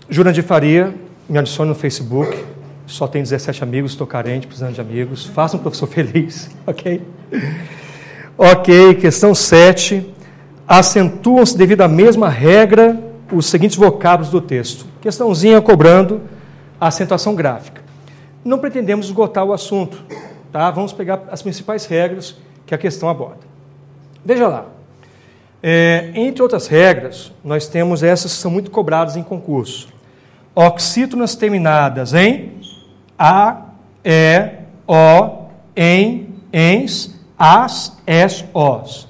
Jurandir Faria, me adicione no Facebook. Só tenho 17 amigos, estou carente, precisando de amigos. Faça um professor feliz, ok? Ok, questão 7. Acentuam-se devido à mesma regra os seguintes vocábulos do texto. Questãozinha cobrando a acentuação gráfica. Não pretendemos esgotar o assunto, tá? Vamos pegar as principais regras que a questão aborda. Veja lá. Entre outras regras, nós temos essas que são muito cobradas em concurso. Oxítonas terminadas em a, e, o, em, ens, as, es, os.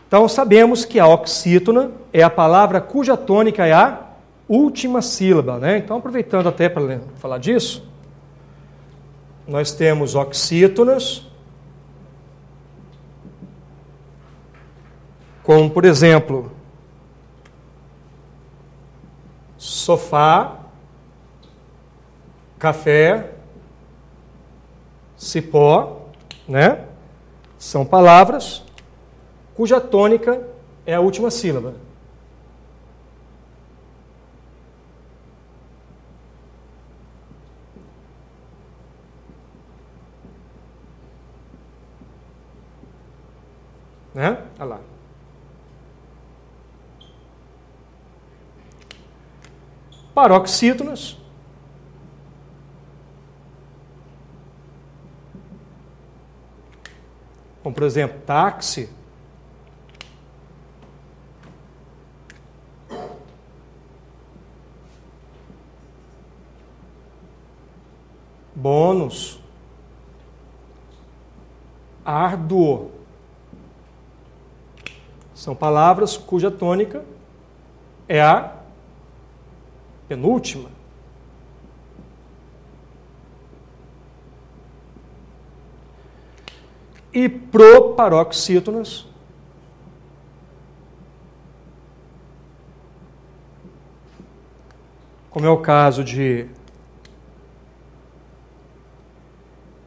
Então, sabemos que a oxítona é a palavra cuja tônica é a última sílaba, né? Então, aproveitando até para falar disso, nós temos oxítonas, como, por exemplo, sofá, café, cipó, né? São palavras cuja tônica é a última sílaba. Né? Olha lá. Paroxítonas, como por exemplo, táxi, bônus, árduo. São palavras cuja tônica é a penúltima. E proparoxítonas, como é o caso de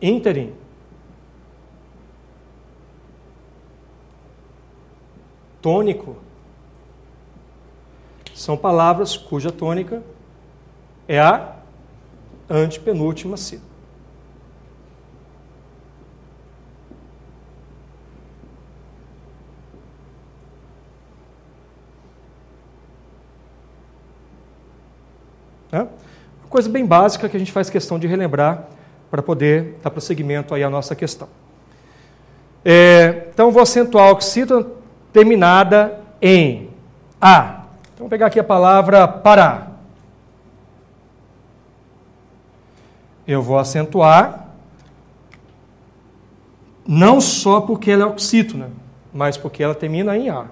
ínterim, tônico, são palavras cuja tônica é a antepenúltima sílaba. Uma coisa bem básica que a gente faz questão de relembrar para poder dar prosseguimento aí à nossa questão. Então, vou acentuar a oxítona terminada em a. Então, vou pegar aqui a palavra parar. Eu vou acentuar, não só porque ela é oxítona, mas porque ela termina em a.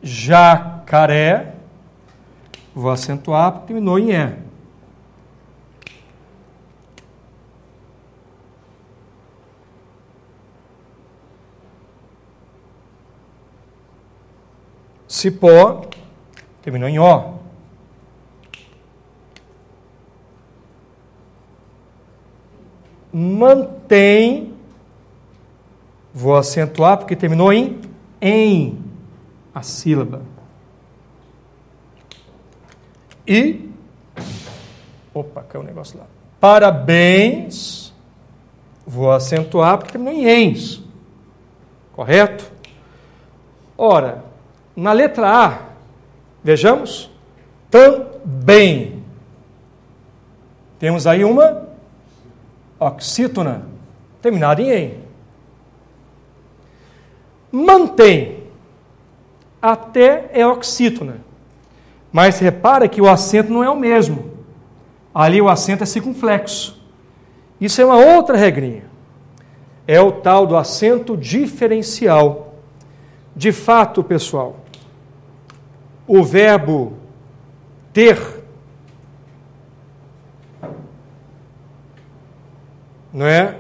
Jacaré, vou acentuar porque terminou em e. Cipó, terminou em o. Mantém, vou acentuar porque terminou em a sílaba. E, opa, caiu um negócio lá. Parabéns, vou acentuar porque terminou em ens. Correto? Ora, na letra A, vejamos, também. Temos aí uma oxítona, terminada em em. Mantém. Até é oxítona. Mas repara que o acento não é o mesmo. Ali o acento é circunflexo. Isso é uma outra regrinha. É o tal do acento diferencial. De fato, pessoal, o verbo ter, não é?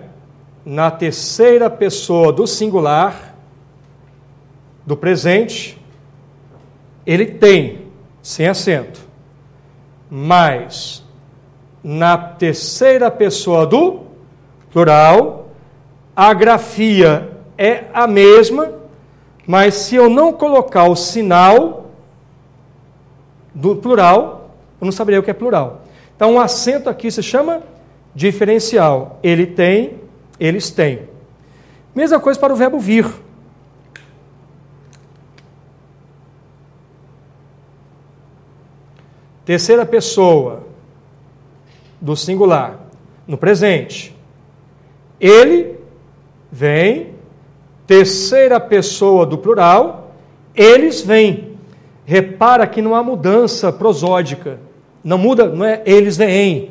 Na terceira pessoa do singular, do presente, ele tem, sem acento. Mas, na terceira pessoa do plural, a grafia é a mesma, Mas se eu não colocar o sinal do plural, eu não saberia o que é plural. Então, um acento aqui se chama diferencial. Ele tem, eles têm. Mesma coisa para o verbo vir. Terceira pessoa do singular, no presente. Ele vem. Terceira pessoa do plural, eles vêm. Repara que não há mudança prosódica. Não muda, não é eles vêm.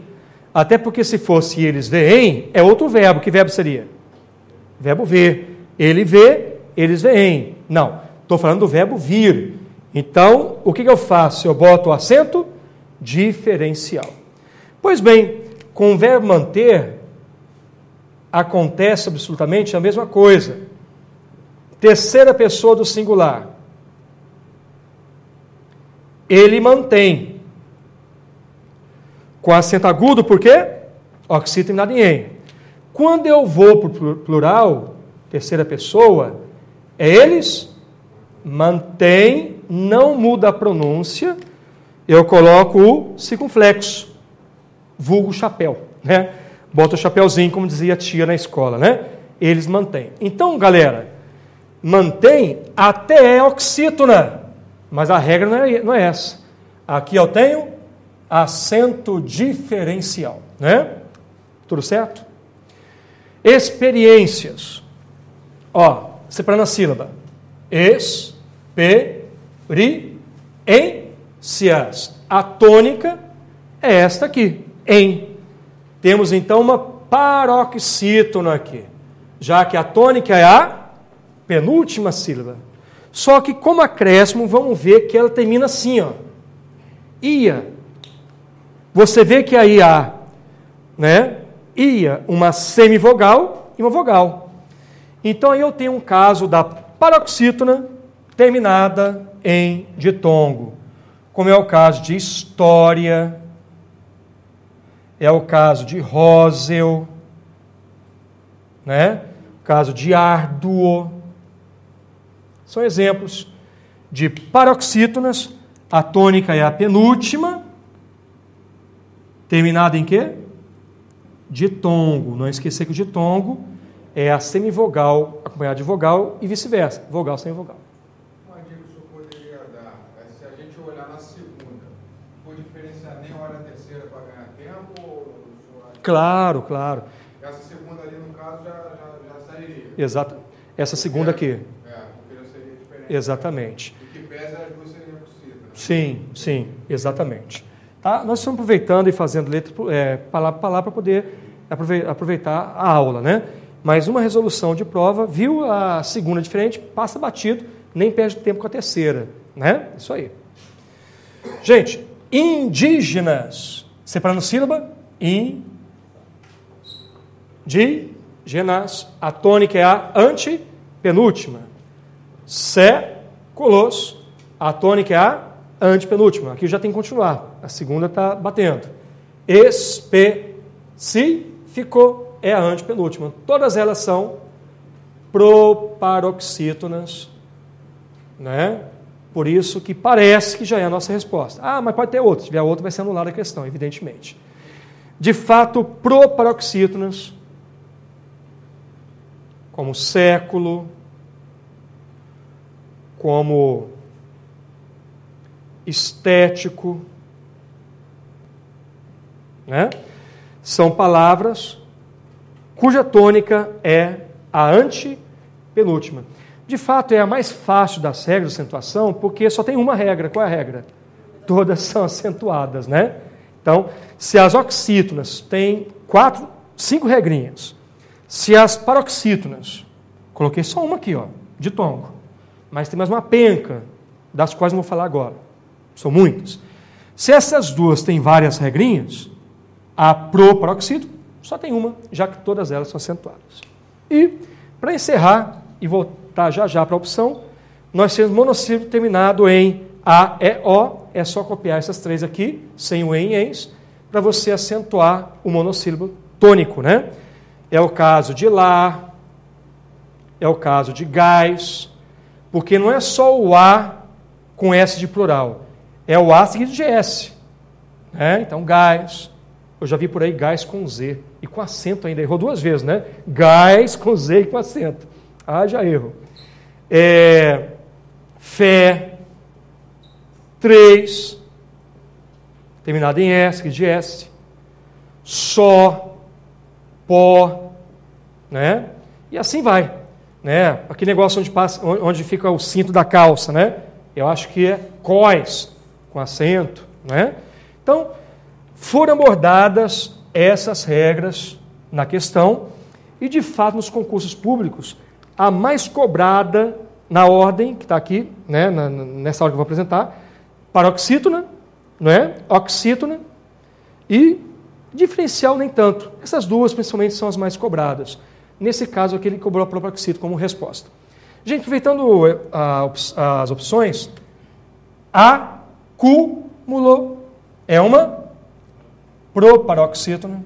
Até porque se fosse eles vêm, é outro verbo. Que verbo seria? Verbo ver. Ele vê, eles vêm. Não, estou falando do verbo vir. Então, o que eu faço? Eu boto o acento diferencial. Pois bem, com o verbo manter, acontece absolutamente a mesma coisa. Terceira pessoa do singular. Ele mantém. Com acento agudo, por quê? Oxítona terminado em em. Quando eu vou para o plural, terceira pessoa, é eles mantém, não muda a pronúncia, eu coloco o circunflexo, vulgo chapéu, né? Bota o chapéuzinho, como dizia a tia na escola, né? Eles mantêm. Então, galera, mantém até é oxítona, mas a regra não é essa. Aqui eu tenho acento diferencial, né? Tudo certo? Experiências. Ó, separando a sílaba. Experiências. A tônica é esta aqui, em. Temos então uma paroxítona aqui, já que a tônica é a penúltima sílaba. Só que como acréscimo, vamos ver que ela termina assim, ó. Ia. Você vê que aí há, né? Ia, uma semivogal e uma vogal. Então aí eu tenho um caso da paroxítona terminada em ditongo, como é o caso de história, é o caso de róseo, né? O caso de árduo. São exemplos de paroxítonas. A tônica é a penúltima, terminada em quê? Ditongo. Não esquecer que o ditongo é a semivogal acompanhada de vogal e vice-versa. Vogal sem vogal. Uma dica que o senhor poderia dar é se a gente olhar na segunda, por diferenciar nem a hora terceira para ganhar tempo? Ou... Claro, claro. Essa segunda ali, no caso, já sairia. Exato. Essa segunda aqui. Porque já seria diferente. Exatamente. O que pesa as duas seriam possíveis. Né? Sim, exatamente. Tá? Nós estamos aproveitando e fazendo letra palavra por palavra para poder aproveitar a aula, né? Mas uma resolução de prova, viu a segunda diferente, passa batido, nem perde tempo com a terceira, né? Isso aí. Gente, indígenas, separando sílaba, indígenas, a tônica é a antepenúltima. Séculos, a tônica é a antepenúltima. Aqui já tem que continuar. A segunda está batendo. Específico é a antepenúltima. Todas elas são proparoxítonas, né? Por isso que parece que já é a nossa resposta. Ah, mas pode ter outra. Se tiver outra, vai ser anulada a questão, evidentemente. De fato, proparoxítonas, como século, como estético, né? São palavras cuja tônica é a antepenúltima. De fato, é a mais fácil das regras de acentuação, porque só tem uma regra. Qual é a regra? Todas são acentuadas, né? Então, se as oxítonas têm 5 regrinhas, se as paroxítonas, coloquei só uma aqui, ó, ditongo, mas tem mais uma penca, das quais não vou falar agora. São muitas. Se essas duas têm várias regrinhas, a proparoxítona só tem uma, já que todas elas são acentuadas. E, para encerrar e voltar já para a opção, nós temos monossílabo terminado em A, E, O. É só copiar essas 3 aqui, sem o em, ens, para você acentuar o monossílabo tônico, né? É o caso de lá, é o caso de gás, Porque não é só o A com S de plural, é o A seguido de S. Né? Então, gás. Eu já vi por aí gás com Z. E com acento ainda. Errou 2 vezes, né? Gás com Z e com acento. Já erro. Fé. 3. Terminado em S, seguido de S. Só. Pó. Né? E assim vai. Né? Aquele negócio onde fica o cinto da calça, né? Eu acho que é cós, com acento, né? Então, foram abordadas essas regras na questão e, de fato, nos concursos públicos, a mais cobrada na ordem, que está aqui, né, nessa hora que eu vou apresentar, paroxítona, né, oxítona e diferencial nem tanto. Essas duas, principalmente, são as mais cobradas. Nesse caso aqui, ele cobrou a própria oxítona como resposta. Gente, aproveitando as opções, acúmulo é uma proparoxítona.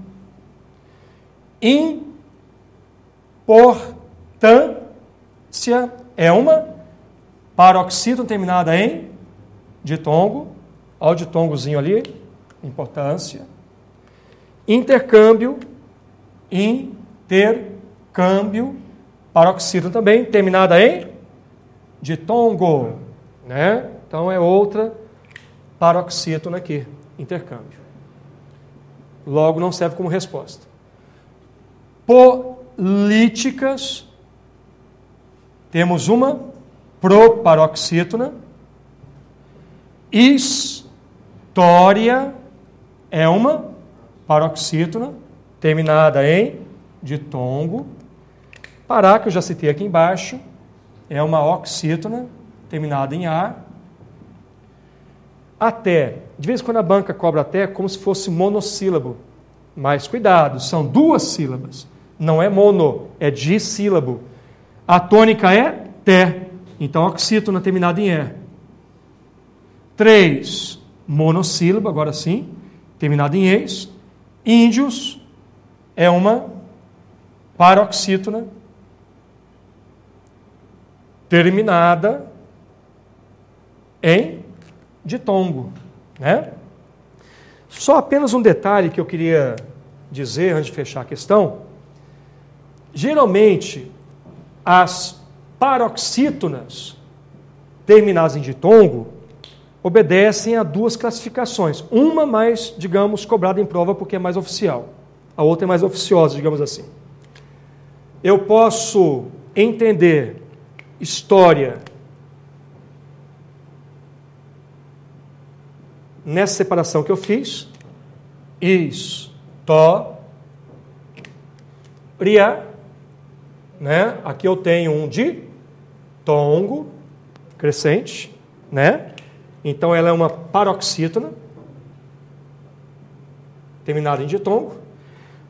Importância é uma paroxítona terminada em ditongo. Olha o ditongozinho ali, importância. Intercâmbio, paroxítona também, terminada em ditongo, né? Então é outra paroxítona aqui, intercâmbio. Logo não serve como resposta. Políticas, temos uma proparoxítona. História é uma paroxítona, terminada em ditongo. Pará, que eu já citei aqui embaixo, é uma oxítona, terminada em A. Até, de vez em quando a banca cobra até como se fosse monossílabo. Mas cuidado, são 2 sílabas. Não é mono, é dissílabo. A tônica é té. Então, oxítona terminada em E. 3, monossílabo, agora sim, terminada em eis. Índios é uma paroxítona terminada em ditongo, né? Só apenas um detalhe que eu queria dizer antes de fechar a questão. Geralmente, as paroxítonas terminadas em ditongo obedecem a 2 classificações. Uma mais, digamos, cobrada em prova porque é mais oficial. A outra é mais oficiosa, digamos assim. Eu posso entender história nessa separação que eu fiz. História, né? Aqui eu tenho um ditongo crescente, né? Então ela é uma paroxítona terminada em ditongo.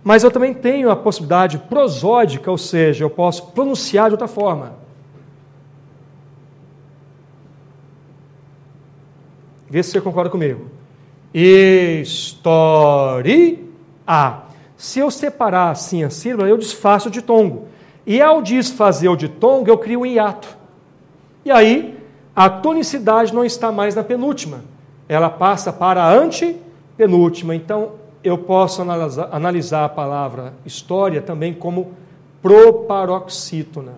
Mas eu também tenho a possibilidade prosódica, ou seja, eu posso pronunciar de outra forma. Vê se você concorda comigo. História. Se eu separar assim a sílaba, eu desfaço o ditongo. E ao desfazer o ditongo, eu crio um hiato. E aí, a tonicidade não está mais na penúltima. Ela passa para a antepenúltima. Então, eu posso analisar a palavra história também como proparoxítona.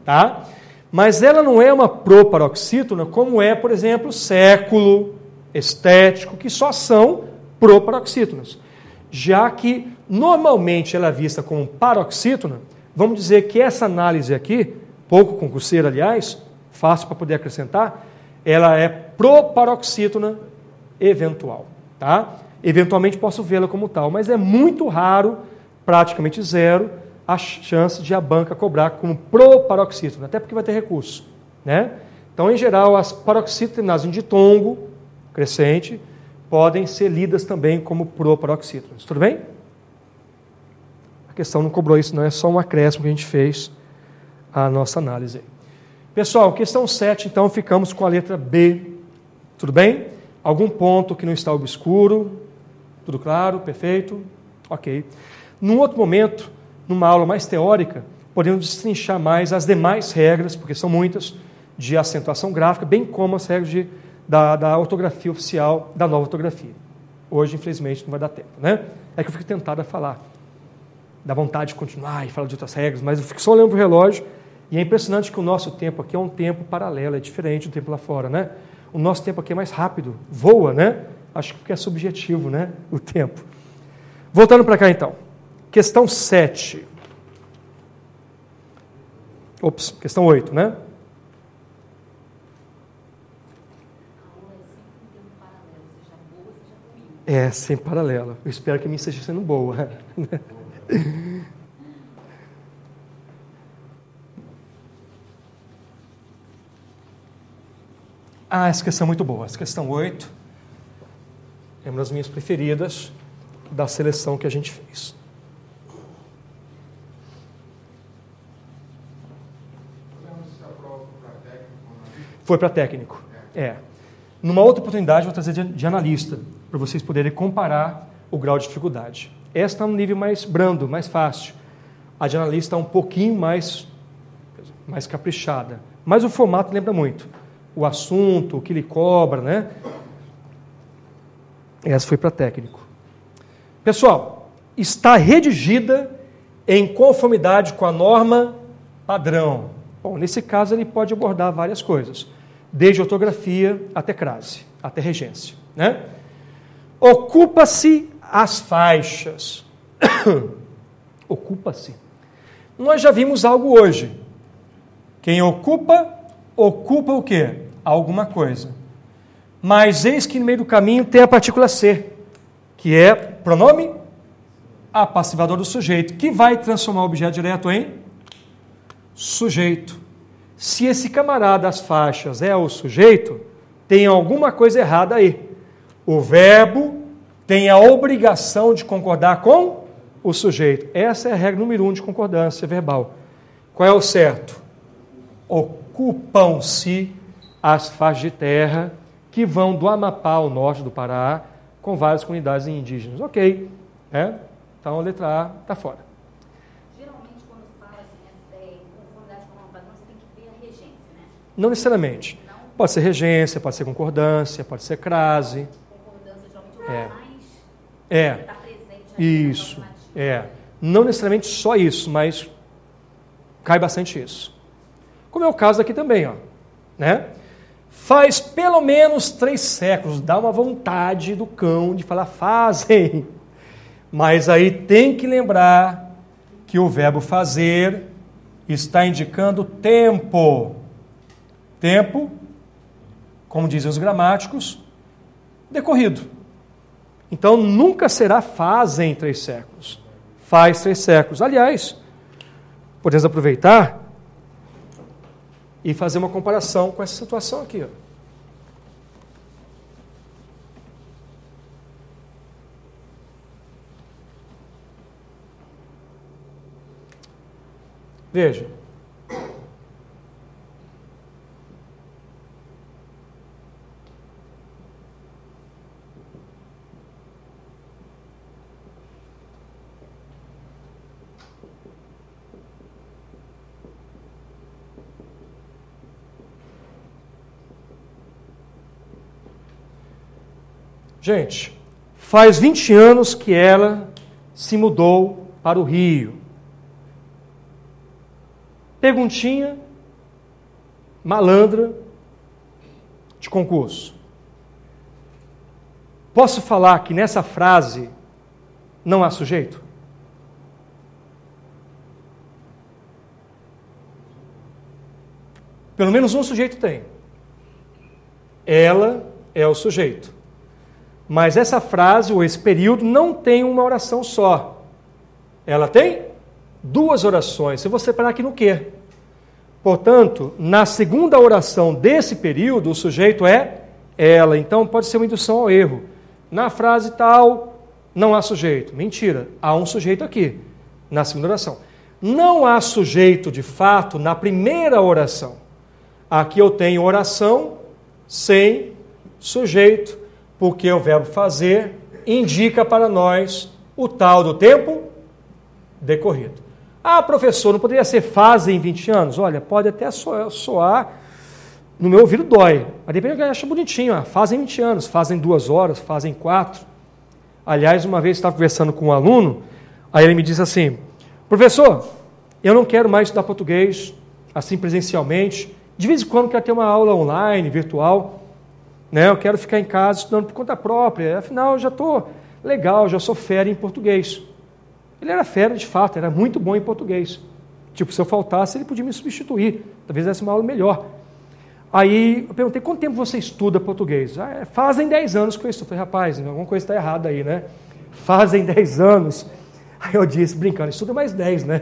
Tá? Mas ela não é uma proparoxítona como é, por exemplo, século, estético, que só são proparoxítonas. Já que normalmente ela é vista como paroxítona, vamos dizer que essa análise aqui, pouco concurseira, aliás, fácil para poder acrescentar, ela é proparoxítona eventual. Tá? Eventualmente posso vê-la como tal, mas é muito raro, praticamente zero, a chance de a banca cobrar como proparoxítona, até porque vai ter recurso. Né? Então, em geral, as paroxítonas terminadas em ditongo crescente podem ser lidas também como proparoxítonas. Tudo bem? A questão não cobrou isso, não é só um acréscimo que a gente fez à nossa análise. Pessoal, questão 7, então, ficamos com a letra B. Tudo bem? Algum ponto que não está obscuro? Tudo claro? Perfeito? Ok. Num outro momento, numa aula mais teórica, podemos destrinchar mais as demais regras, porque são muitas, de acentuação gráfica, bem como as regras da ortografia oficial, da nova ortografia. Hoje, infelizmente, não vai dar tempo, né? É que eu fico tentado a falar. Dá vontade de continuar e falar de outras regras, mas eu fico só olhando para o relógio, e é impressionante que o nosso tempo aqui é um tempo paralelo, é diferente do tempo lá fora, né? O nosso tempo aqui é mais rápido, voa, né? Acho que é subjetivo, né? O tempo. Voltando para cá, então. Questão 7. Questão 8, né? É, sem paralelo. Eu espero que a minha esteja sendo boa. Essa questão é muito boa. Essa questão 8 é uma das minhas preferidas da seleção que a gente fez. Foi para técnico. Numa outra oportunidade, vou trazer de analista, para vocês poderem comparar o grau de dificuldade. Esta é um nível mais brando, mais fácil. A de analista é um pouquinho mais caprichada. Mas o formato lembra muito. O assunto, o que ele cobra, né? Essa foi para técnico. Pessoal, está redigida em conformidade com a norma padrão. Bom, nesse caso ele pode abordar várias coisas, desde ortografia até crase, até regência, né? Ocupa-se as faixas. Ocupa-se. Nós já vimos algo hoje. Quem ocupa o quê? Alguma coisa. Mas eis que no meio do caminho tem a partícula C, que é pronome apassivador do sujeito, que vai transformar o objeto direto em sujeito. Se esse camarada das faixas é o sujeito, tem alguma coisa errada aí. O verbo tem a obrigação de concordar com o sujeito. Essa é a regra número 1 de concordância verbal. Qual é o certo? Ocupam-se as faixas de terra que vão do Amapá ao norte do Pará, com várias comunidades indígenas. Ok, né? Então a letra A está fora. Geralmente, quando fala em conformidade com a norma padrão, você tem que ver a regência, né? Não necessariamente. Não? Pode ser regência, pode ser concordância, pode ser crase. Concordância, geralmente, está presente na isso. Não necessariamente só isso, mas cai bastante isso. Como é o caso aqui também, ó, né? Faz pelo menos 3 séculos, dá uma vontade do cão de falar fazem. Mas aí tem que lembrar que o verbo fazer está indicando tempo. Tempo, como dizem os gramáticos, decorrido. Então nunca será fazem 3 séculos. Faz 3 séculos. Aliás, podemos aproveitar e fazer uma comparação com essa situação aqui, ó. Veja. Gente, faz 20 anos que ela se mudou para o Rio. Perguntinha malandra de concurso. Posso falar que nessa frase não há sujeito? Pelo menos um sujeito tem. Ela é o sujeito. Mas essa frase, ou esse período, não tem uma oração só. Ela tem 2 orações. Eu vou separar aqui no quê? Portanto, na segunda oração desse período, o sujeito é ela. Então, pode ser uma indução ao erro. Na frase tal, não há sujeito. Mentira, há um sujeito aqui, na segunda oração. Não há sujeito, de fato, na primeira oração. Aqui eu tenho oração sem sujeito, porque o verbo fazer indica para nós o tal do tempo decorrido. Ah, professor, não poderia ser fazem 20 anos? Olha, pode até soar, no meu ouvido dói, mas depende do que acha bonitinho. Fazem 20 anos, fazem 2 horas, fazem 4. Aliás, uma vez eu estava conversando com um aluno, aí ele me disse assim, professor, eu não quero mais estudar português assim presencialmente, de vez em quando quero ter uma aula online, virtual, né? Eu quero ficar em casa estudando por conta própria, afinal eu já estou legal, já sou fera em português. Ele era fera de fato, era muito bom em português. Tipo, se eu faltasse, ele podia me substituir, talvez desse uma aula melhor. Aí eu perguntei, quanto tempo você estuda português? Fazem 10 anos que eu estudo. Eu falei, rapaz, alguma coisa está errada aí, né? Fazem 10 anos. Aí eu disse, brincando, estuda mais 10, né?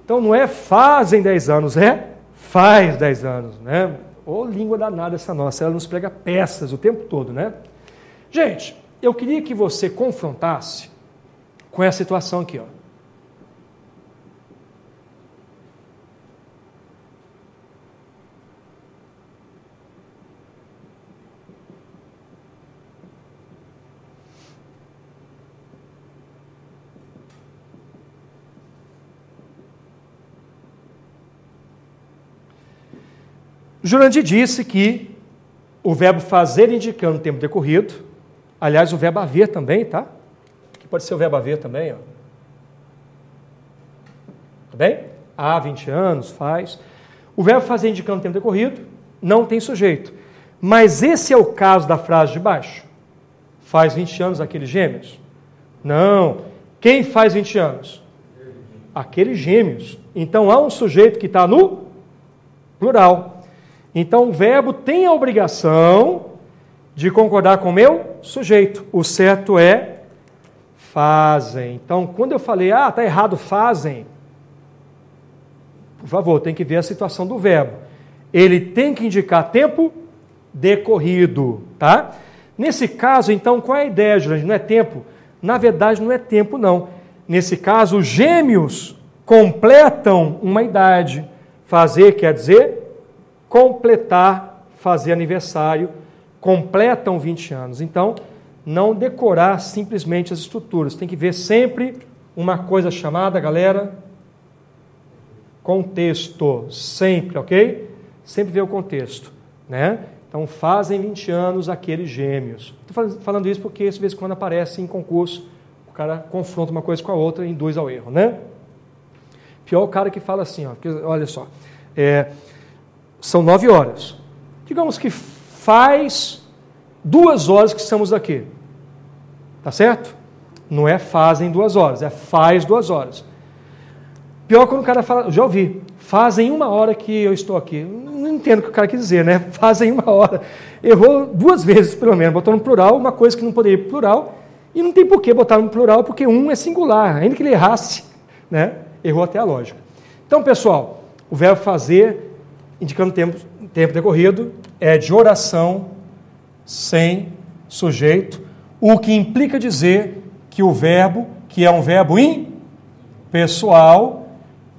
Então não é fazem 10 anos, é faz 10 anos, né? Ô língua danada essa nossa, ela nos prega peças o tempo todo, né? Gente, eu queria que você confrontasse com essa situação aqui, ó. Jurandir disse que o verbo fazer indicando o tempo decorrido, aliás, o verbo haver também, tá? Que pode ser o verbo haver também, ó. Tá bem? Há 20 anos, faz. O verbo fazer indicando o tempo decorrido não tem sujeito. Mas esse é o caso da frase de baixo. Faz 20 anos aqueles gêmeos? Não. Quem faz 20 anos? Aqueles gêmeos. Então há um sujeito que está no plural. Então, o verbo tem a obrigação de concordar com o meu sujeito. O certo é fazem. Então, quando eu falei, está errado, fazem, por favor, tem que ver a situação do verbo. Ele tem que indicar tempo decorrido, tá? Nesse caso, então, qual é a ideia, Jurandir? Não é tempo? Na verdade, não é tempo, não. Nesse caso, os gêmeos completam uma idade. Fazer quer dizer completar, fazer aniversário, completam 20 anos. Então, não decorar simplesmente as estruturas. Tem que ver sempre uma coisa chamada, galera, contexto. Sempre, ok? Sempre ver o contexto, né? Então, fazem 20 anos aqueles gêmeos. Estou falando isso porque, de vez em quando, aparece em concurso, o cara confronta uma coisa com a outra e induz ao erro, né? Pior o cara que fala assim, ó, porque, olha só, são 9 horas. Digamos que faz 2 horas que estamos aqui. Tá certo? Não é fazem 2 horas, é faz 2 horas. Pior quando o cara fala, já ouvi, fazem 1 hora que eu estou aqui. Não entendo o que o cara quer dizer, né? Fazem 1 hora. Errou 2 vezes, pelo menos. Botou no plural uma coisa que não poderia ir para plural. E não tem por que botar no plural, porque um é singular. Ainda que ele errasse, né? Errou até a lógica. Então, pessoal, o verbo fazer indicando tempo decorrido, é de oração sem sujeito, o que implica dizer que o verbo, que é um verbo impessoal,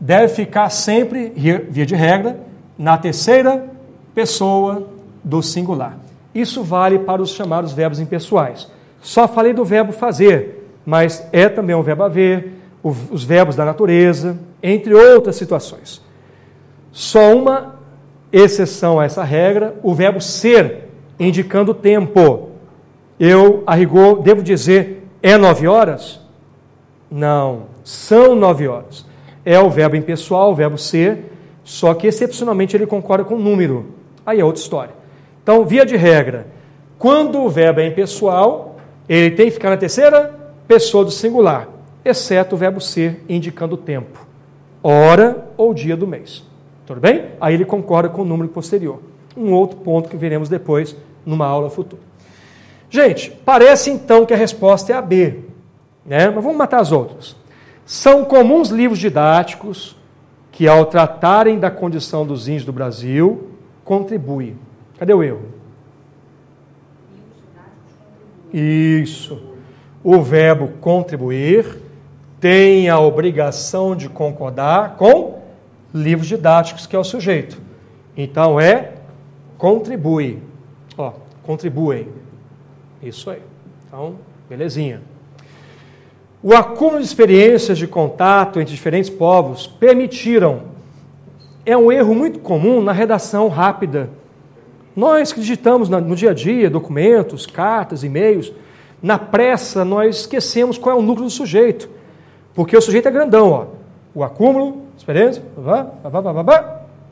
deve ficar sempre, via de regra, na terceira pessoa do singular. Isso vale para os chamados verbos impessoais. Só falei do verbo fazer, mas é também um verbo haver, os verbos da natureza, entre outras situações. Só uma exceção a essa regra, o verbo ser, indicando o tempo. Eu, a rigor, devo dizer, é 9 horas? Não, são 9 horas. É o verbo impessoal, o verbo ser, só que excepcionalmente ele concorda com o número. Aí é outra história. Então, via de regra, quando o verbo é impessoal, ele tem que ficar na terceira pessoa do singular, exceto o verbo ser, indicando o tempo, hora ou dia do mês. Tudo bem? Aí ele concorda com o número posterior. Um outro ponto que veremos depois numa aula futura. Gente, parece então que a resposta é a B, né? Mas vamos matar as outras. São comuns livros didáticos que, ao tratarem da condição dos índios do Brasil, contribuem. Cadê o erro? Isso. O verbo contribuir tem a obrigação de concordar com livros didáticos, que é o sujeito. Então, contribui. Contribuem. Isso aí. Então, belezinha. O acúmulo de experiências de contato entre diferentes povos permitiram. É um erro muito comum na redação rápida. Nós que digitamos no dia a dia, documentos, cartas, e-mails, na pressa nós esquecemos qual é o núcleo do sujeito. Porque o sujeito é grandão, ó. O acúmulo, experiência,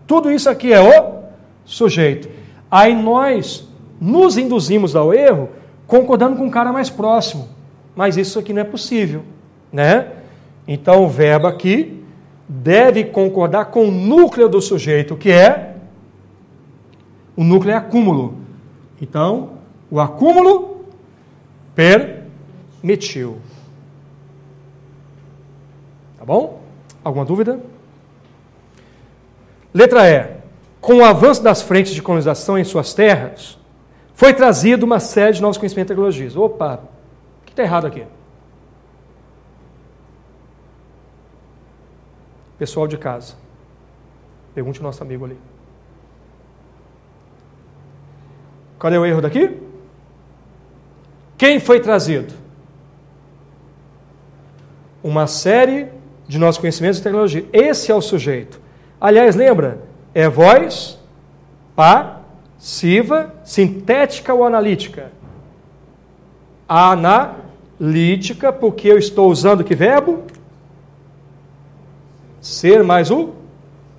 tudo isso aqui é o sujeito. Aí nós nos induzimos ao erro concordando com um cara mais próximo. Mas isso aqui não é possível, né? Então o verbo aqui deve concordar com o núcleo do sujeito, que é o núcleo é acúmulo. Então, o acúmulo permitiu. Tá bom? Alguma dúvida? Letra E. Com o avanço das frentes de colonização em suas terras, foi trazido uma série de novos conhecimentos e tecnologias. Opa, o que está errado aqui? Pessoal de casa, pergunte ao nosso amigo ali. Qual é o erro daqui? Quem foi trazido? Uma série de nossos conhecimentos e tecnologia. Esse é o sujeito. Aliás, lembra? É voz passiva, sintética ou analítica? Analítica, porque eu estou usando que verbo? Ser mais o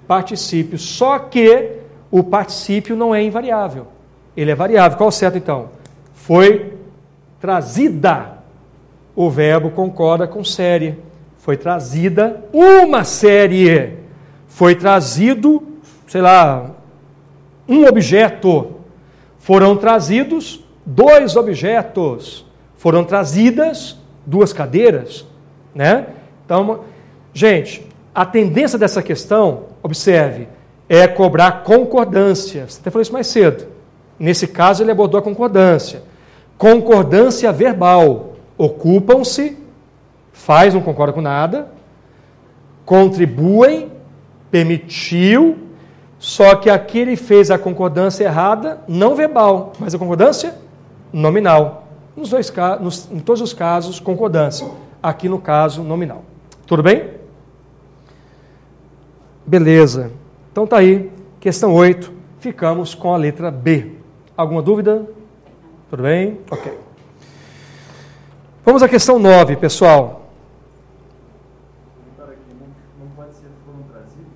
particípio. Só que o particípio não é invariável. Ele é variável. Qual o certo, então? Foi trazida. O verbo concorda com série. Foi trazida uma série. Foi trazido, sei lá, um objeto. Foram trazidos 2 objetos. Foram trazidas 2 cadeiras, né? Então, gente, a tendência dessa questão, observe, é cobrar concordância. Você até falou isso mais cedo. Nesse caso, ele abordou a concordância. Concordância verbal. Ocupam-se, faz, não concorda com nada, contribuem, permitiu, só que aqui ele fez a concordância errada, não verbal, mas a concordância nominal. Em todos os casos, concordância. Aqui no caso, nominal. Tudo bem? Beleza. Então tá aí, questão 8, ficamos com a letra B. Alguma dúvida? Tudo bem? Ok. Vamos à questão 9, pessoal. Não pode ser foram trazidos?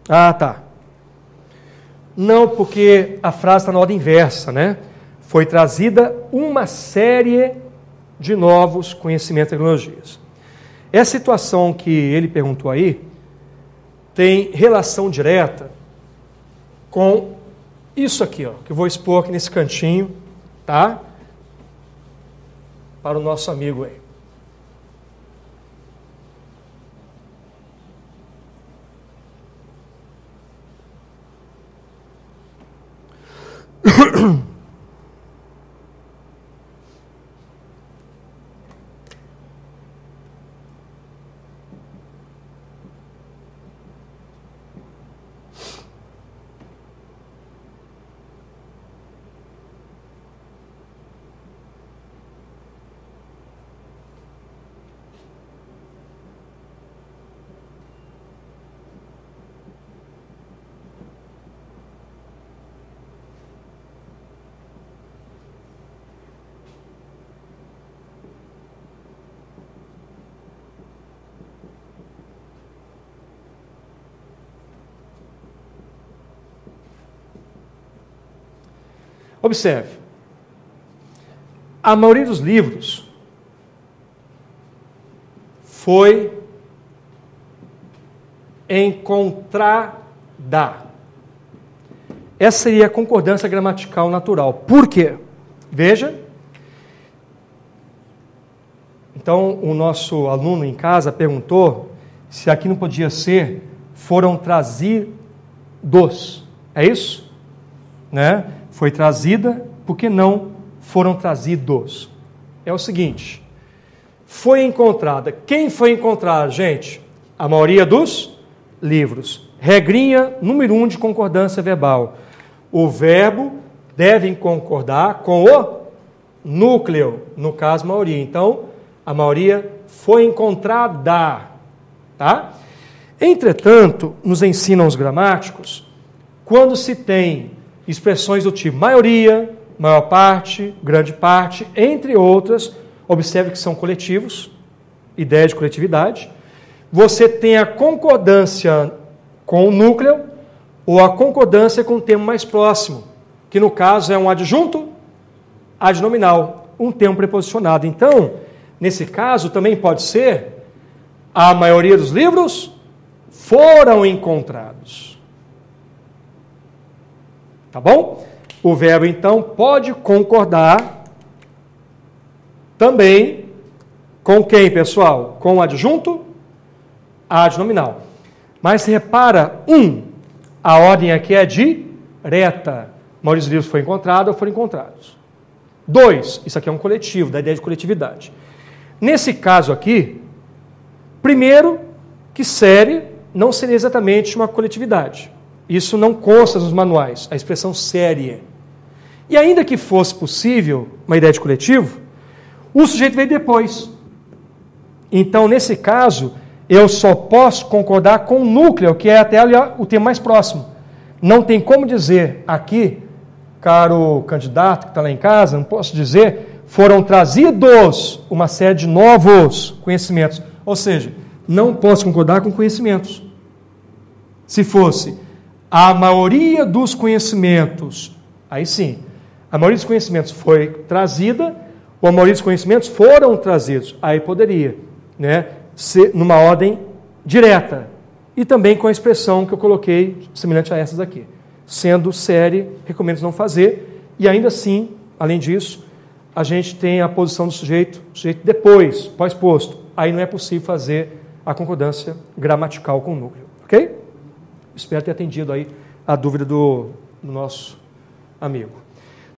Ah, tá. Não, porque a frase está na ordem inversa, né? Foi trazida uma série de novos conhecimentos e tecnologias. Essa situação que ele perguntou aí tem relação direta com isso aqui, ó, que eu vou expor aqui nesse cantinho, tá? Para o nosso amigo aí. Observe, a maioria dos livros foi encontrada. Essa seria a concordância gramatical natural. Por quê? Veja. Então, o nosso aluno em casa perguntou se aqui não podia ser foram trazidos. É isso? Né? Foi trazida, por que não foram trazidos? É o seguinte, foi encontrada. Quem foi encontrar, gente? A maioria dos livros. Regrinha número 1 de concordância verbal. O verbo deve concordar com o núcleo, no caso, maioria. Então, a maioria foi encontrada, tá? Entretanto, nos ensinam os gramáticos, quando se tem expressões do tipo maioria, maior parte, grande parte, entre outras, observe que são coletivos, ideia de coletividade, você tem a concordância com o núcleo ou a concordância com o termo mais próximo, que no caso é um adjunto adnominal, um termo preposicionado. Então, nesse caso, também pode ser a maioria dos livros foram encontrados. Tá bom? O verbo, então, pode concordar também com quem, pessoal? Com o adjunto adnominal. Mas repara, a ordem aqui é direta. A maioria dos livros foi encontrada ou foram encontrados. 2, isso aqui é um coletivo, da ideia de coletividade. Nesse caso aqui, primeiro, que série não seria exatamente uma coletividade. Isso não consta nos manuais, a expressão série. E ainda que fosse possível uma ideia de coletivo, o sujeito veio depois. Então, nesse caso, eu só posso concordar com o núcleo, que é até ali o termo mais próximo. Não tem como dizer aqui, caro candidato que está lá em casa, não posso dizer, foram trazidos uma série de novos conhecimentos. Ou seja, não posso concordar com conhecimentos. Se fosse a maioria dos conhecimentos, aí sim, a maioria dos conhecimentos foi trazida, ou a maioria dos conhecimentos foram trazidos, aí poderia, né, ser numa ordem direta. E também com a expressão que eu coloquei, semelhante a essas aqui. Sendo série, recomendo não fazer, e ainda assim, além disso, a gente tem a posição do sujeito depois, pós-posto. Aí não é possível fazer a concordância gramatical com o núcleo, ok? Espero ter atendido aí a dúvida do nosso amigo.